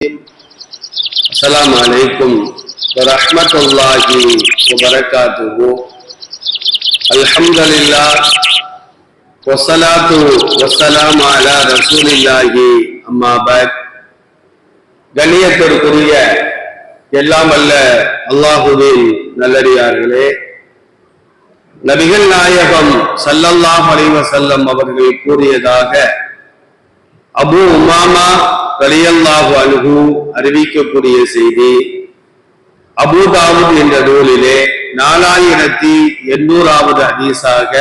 السلام عليكم ورحمة الله وبركاته. الحمد لله والصلاة والسلام على رسول الله. أما بعد, கண்ணியத்திற்குரிய எல்லாம் வல்ல அல்லாஹுவின் நல்லடியார்களே, நபிகள் நாயகம் ஸல்லல்லாஹு அலைஹி வஸல்லம் அவர்கள் கூறியதாக அபூ உமாமா ரலியல்லாஹு அன்ஹு அறிவிக்கக்கூடிய செய்தி அபூ தாவூத் என்ற நூலிலே 4800வது ஹதீஸாக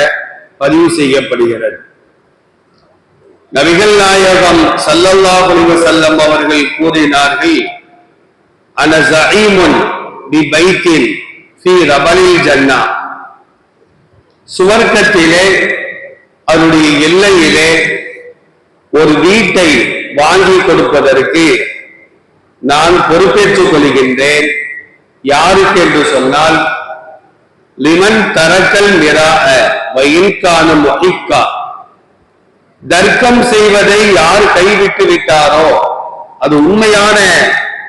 பதிவு செய்யப்படுகிறது. நபிகள் நாயகம் ஸல்லல்லாஹு அலைஹி வஸல்லம் அவர்கள் கூறினார்கள், அன ஸஈமுன் பி பைத்தின் ஃபீ ரபலில் ஜன்னah, சுவர்க்கத்திலே அவருடைய எல்லையிலே ஒரு வீட்டை வாங்கி கொடுப்பதற்கு நான் பொறுப்பேற்றுக் கொள்கின்றேன். யாருக்கு என்று சொன்னால், லிமன் தரக்கல் மிராஅ வ இன் கான முஹிக்கா, தர்க்கம் செய்வதை யார் கைவிட்டு விட்டாரோ, அது உண்மையான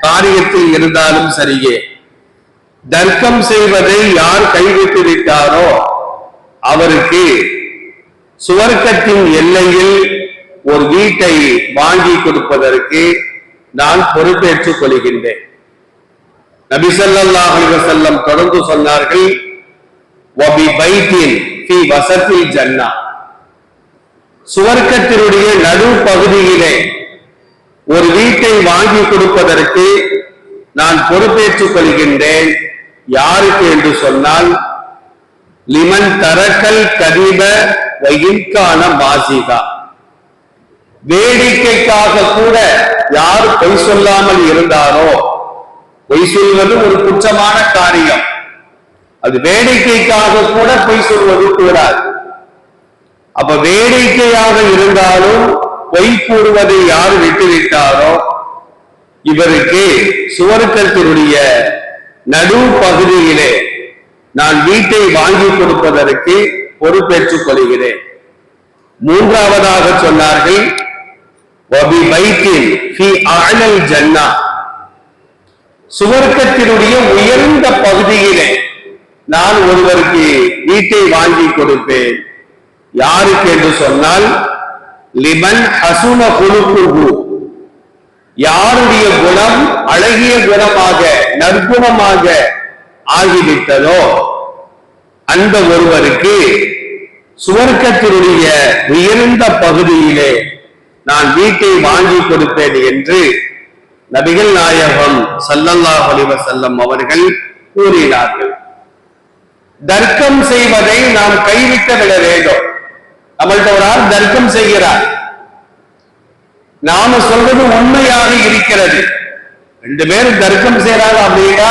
காரியத்தில் இருந்தாலும் சரியே, தர்க்கம் செய்வதை யார் கைவிட்டு விட்டாரோ அவருக்கு சுவர்க்கத்தின் எல்லையில் ஒரு வீட்டை வாங்கி கொடுப்பதற்கு நான் பொறுப்பேற்றுக் கொள்கின்றேன். நபி ஸல்லல்லாஹு அலைஹி வஸல்லம் தொடர்ந்து சொன்னார்கள், வபி பைத்தின் ஃபீ வஸத்தில் ஜன்னah, சுவர்க்கத்தினுடைய நடு பகுதியிலே ஒரு வீட்டை வாங்கி கொடுப்பதற்கு நான் பொறுப்பேற்றுக் கொள்கின்றேன். யாருக்கு என்று சொன்னால், லிமன் தரக்கல் கதிப வ இன் கான மாசிகா, வேடிக்கைக்காக கூட யார் பொய் சொல்லாமல் இருந்தாரோ, பொய் சொல்வது ஒரு குற்றமான காரியம், அது வேடிக்கைக்காக கூட பொய் சொல்வது கூடாது. அப்ப வேடிக்கையாக இருந்தாலும் பொய் கூறுவதை யார் விட்டுவிட்டாரோ இவருக்கு சுவர்க்கத்தினுடைய நடு பகுதியிலே நான் வீட்டை வாங்கி கொடுப்பதற்கு பொறுப்பேற்றுக் கொள்கிறேன். மூன்றாவதாக சொன்னார்கள், வபி பைத்தின் ஃபீ அஅலல் ஜன்னah, சுவர்க்கத்தினுடைய உயர்ந்த பகுதியிலே நான் ஒருவருக்கு வீட்டை வாங்கி கொடுப்பேன். யாருக்கு என்று சொன்னால், லிமன் ஹசுன குலுகுஹு, யாருடைய குணம் அழகிய குணமாக நற்குணமாக ஆகிவிட்டதோ அந்த ஒருவருக்கு சுவர்க்கத்தினுடைய உயர்ந்த பகுதியிலே நான் வீட்டை வாங்கி கொடுப்பேன் என்று நபிகள் நாயகம் ஸல்லல்லாஹு அலைஹி வஸல்லம் அவர்கள் கூறினார்கள். தர்க்கம் செய்வதை நாம் கைவிட்டு விட வேண்டும். நம்மள்ட்ட ஒரு ஆள் தர்க்கம் செய்கிறார், நாம சொல்றது உண்மையாக இருக்கிறது, ரெண்டு பேரும் தர்க்கம் செய்யறாங்க அப்படின்னா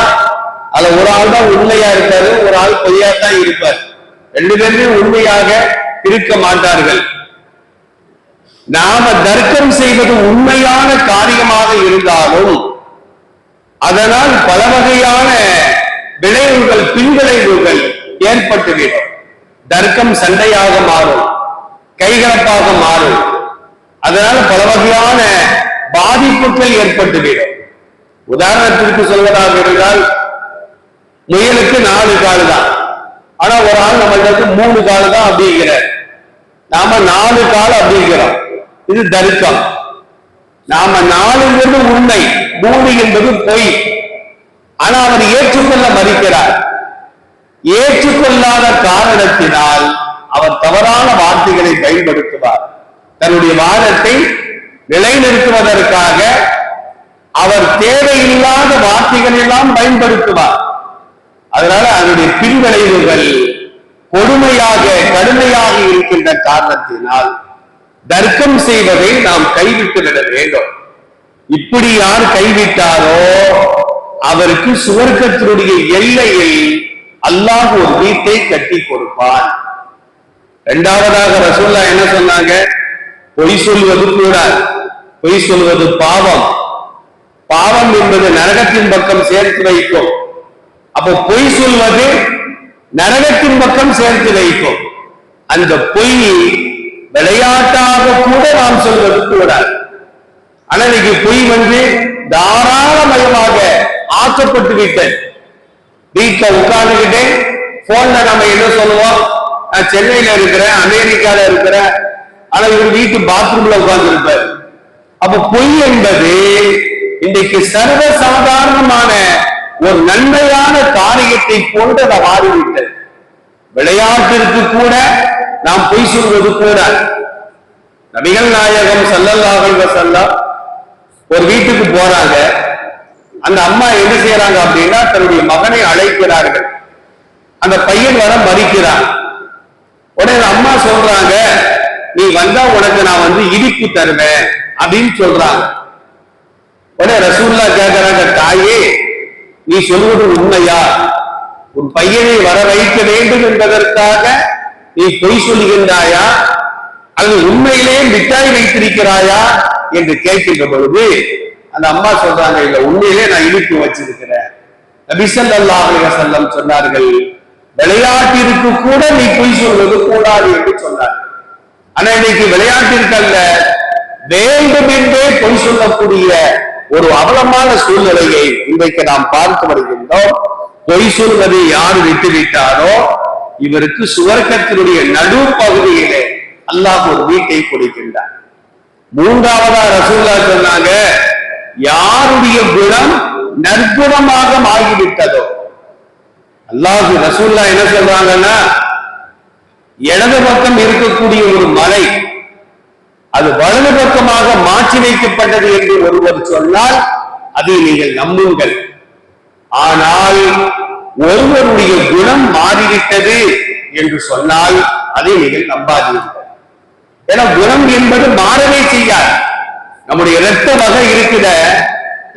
அதுல ஒரு ஆள் தான் உண்மையா இருக்காரு, ஒரு ஆள் பொய்யாத்தான் இருப்பார், ரெண்டு பேருமே உண்மையாக இருக்க மாட்டார்கள். நாம தர்க்கம் செய்வது உண்மையான காரியமாக இருந்தாலும் அதனால் பல வகையான விளைவுகள், பின்விளைவுகள் ஏற்பட்டுவிடும். தர்க்கம் சண்டையாக மாறும், கைகலப்பாக மாறும், அதனால பல வகையான பாதிப்புகள் ஏற்பட்டுவிடும். உதாரணத்திற்கு சொல்வதாக இருந்தால், முயலுக்கு 4 கால் தான், ஆனா ஒரு ஆள் நம்மளுக்கு 3 கால் தான் அப்படிங்கிறார், நாம 4 கால் அப்படிங்கிறோம். இது தர்க்கம். நாம 4 உண்மை, 3 என்பது பொய். ஆனா அவர் ஏற்றுக்கொள்ள மறுக்கிறார். ஏற்றுக்கொள்ளாத காரணத்தினால் அவர் தவறான வார்த்தைகளை பயன்படுத்துவார். தன்னுடைய வாதத்தை நிலைநிறுத்துவதற்காக அவர் தேவையில்லாத வார்த்தைகள் எல்லாம் பயன்படுத்துவார். அதனால அதனுடைய பின்விளைவுகள் கொடுமையாக கடுமையாக இருக்கின்ற காரணத்தினால் தர்க்கம் செய்வதை நாம் கைவிட்டு விட வேண்டும். இப்படி யார் கைவிட்டாரோ அவருக்கு சுவர்க்கத்தினுடைய எல்லையில் அல்லாஹ் ஒரு வீட்டை கட்டி கொடுப்பான். இரண்டாவதாக ரசூலுல்லாஹ் என்ன சொன்னாங்க, பொய் சொல்வது கூடாது, பொய் சொல்வது பாவம், பாவம் என்பது நரகத்தின் பக்கம் சேர்த்து வைக்கும். அப்போ பொய் சொல்வது நரகத்தின் பக்கம் சேர்த்து வைக்கும். அந்த பொய் விளையாட்டாக கூட நாம் சொல்வது கூடாது. ஆனா இன்னைக்கு பொய் தாராளமயமாக ஆக்கப்பட்டு விட்டது. வீட்டுல உட்கார்ந்துகிட்டே போன்ல நம்ம என்ன சொல்லுவோம், நான் சென்னையில இருக்கிறேன், அமெரிக்கால இருக்கிறேன், ஆனா இவர் வீட்டு பாத்ரூம்ல உட்கார்ந்து இருப்பார். அப்ப பொய் என்பது இன்றைக்கு சர்வ சாதாரணமான ஒரு நன்மையான காரியத்தை போன்று அதை மாறிவிட்டது. விளையாட்டிற்கு கூட நாம் பொய் சொல்வது கூட. நபிகள் நாயகம் ஸல்லல்லாஹு அலைஹி வஸல்லம் ஒரு வீட்டுக்கு போறாங்க. அந்த அம்மா என்ன செய்யறாங்க அப்படின்னா, தன்னுடைய மகனை அழைக்கிறார்கள். அந்த பையன் வர மறிக்கிறான். உடனே அம்மா சொல்றாங்க, நீ வந்தா உனக்கு நான் இடிப்பு தருவேன் அப்படின்னு சொல்றாங்க. உடனே ரசூலுல்லாஹ் கேட்கிறாங்க, தாயே நீ சொல்வது உண்மையா? உன் பையனை வர வைக்க வேண்டும் என்பதற்காக நீ பொய் சொல்லுகின்றாயா அல்லது உண்மையிலேயே மிட்டாய் வைத்திருக்கிறாயா என்று கேட்கின்ற பொழுது அந்த அம்மா சொல்றாங்க, இல்ல உண்மையிலே நான் இனிப்பு வச்சிருக்கிறேன். நபி ஸல்லல்லாஹு அலைஹி வஸல்லம் சொன்னார்கள், விளையாட்டிற்கு கூட நீ பொய் சொல்வது கூடாது என்று சொன்னார்கள். ஆனா இன்னைக்கு விளையாட்டிற்கு அல்ல, வேண்டும் என்றே பொய் சொல்லக்கூடிய ஒரு அவலமான சூழ்நிலையை இன்றைக்கு நாம் பார்த்து வருகின்றோம். பொய் சொல்வதை யார் விட்டுவிட்டாரோ இவருக்கு சுவர்க்கத்தினுடைய நடு பகுதியிலே அல்லாஹ் ஒரு வீட்டை கொடுக்கின்றார். மூன்றாவதா ரசூலுல்லாஹ் சொன்னாங்க, யாருடைய குணம் நற்குணமாக ஆகிவிட்டதோ, அல்லாஹ் ரசூலுல்லாஹ் என்ன சொல்றாங்கன்னா, இடது பக்கம் இருக்கக்கூடிய ஒரு மலை அது வலது பக்கமாக மாற்றி வைக்கப்பட்டது என்று ஒருவர் சொன்னால் அதை நீங்கள் நம்புங்கள். ஆனால் ஒருவருடைய குணம் மாறிவிட்டது என்று சொன்னால் அதை நீங்கள் நம்பாதீர்கள். ஏன்னா குணம் என்பது மாறவே செய்யாது. நம்முடைய இரத்த வகை இருக்கிற,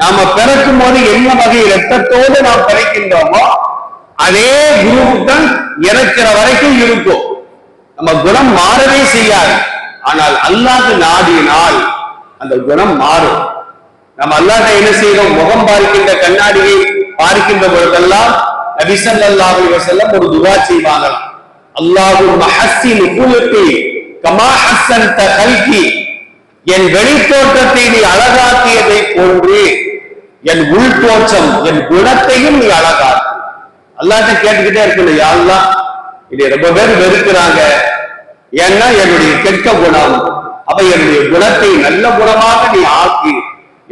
நாம பிறக்கும் போது என்ன வகை இரத்தத்தோடு நாம் பிறக்கின்றோமோ அதே குணம் தான் இறக்கிற வரைக்கும் இருக்கும். நம்ம குணம் மாறவே செய்யாது. ஆனால் அல்லாஹ் நாடினால் அந்த குணம் மாறும். நம்ம அல்லாஹ் என்ன செய்யறோம், முகம் பார்க்கின்ற கண்ணாடியை பார்க்கின்ற பொழுதெல்லாம் நபி ஸல்லல்லாஹு அலைஹி வஸல்லம் ஒரு துஆ செய்வாங்களாம், அல்லாஹும்ம ஹஸ்ஸின் குலுகி கமா ஹஸ்ஸன்த கல்கி, என் வெளித்தோற்றத்தை நீ அழகாக்கியதை போன்று என் உள்தோற்றம் என் குணத்தையும் நீ அழகாக்கு. அல்லாஹ்ட்ட கேட்டுக்கிட்டே இருக்கணும், யா அல்லாஹ் இதை ரொம்ப பேர் வெறுக்கிறாங்க, ஏன்னா என்னுடைய கெட்ட குணம், அப்ப என்னுடைய குணத்தை நல்ல குணமாக நீ ஆக்கி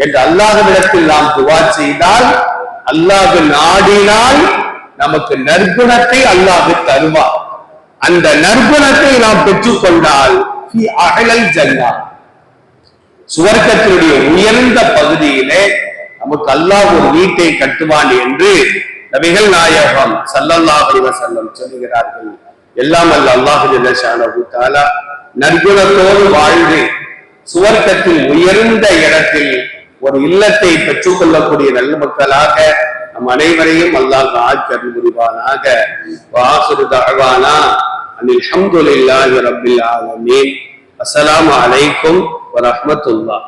என்று அல்லாஹ்விடத்தில் நாம் துஆ செய்தால் அல்லாஹ் நாடினால் நமக்கு நற்குணத்தை அல்லாஹ் தருவார். அந்த நற்குணத்தை நாம் பெற்றுக்கொண்டால் அகலல் ஜன்னா, சுவர்க்கத்தினுடைய உயர்ந்த பகுதியிலே நமக்கு அல்லாஹ் ஒரு வீட்டை கட்டுவான் என்று நபிகள் நாயகம் ஸல்லல்லாஹு அலைஹி வஸல்லம் சொல்லுகிறார்கள். எல்லாம் அல்ல அல்லாஹ் ஜல்ல ஷானஹு தஆலா நற்குணத்தோடு வாழ்ந்து சுவர்க்கத்தில் உயர்ந்த இடத்தில் ஒரு இல்லத்தை பெற்றுக் கொள்ளக்கூடிய நல்ல மக்களாக நம் அனைவரையும் அல்லாஹ் ஆக்கி அருள் புரிவானாக. வாஹிரு தஅவானா அனில் ஹம்துலில்லாஹி ரப்பில் ஆலமீன். அஸ்ஸலாமு அலைக்கும் வரஹ்மத்துல்லாஹ்.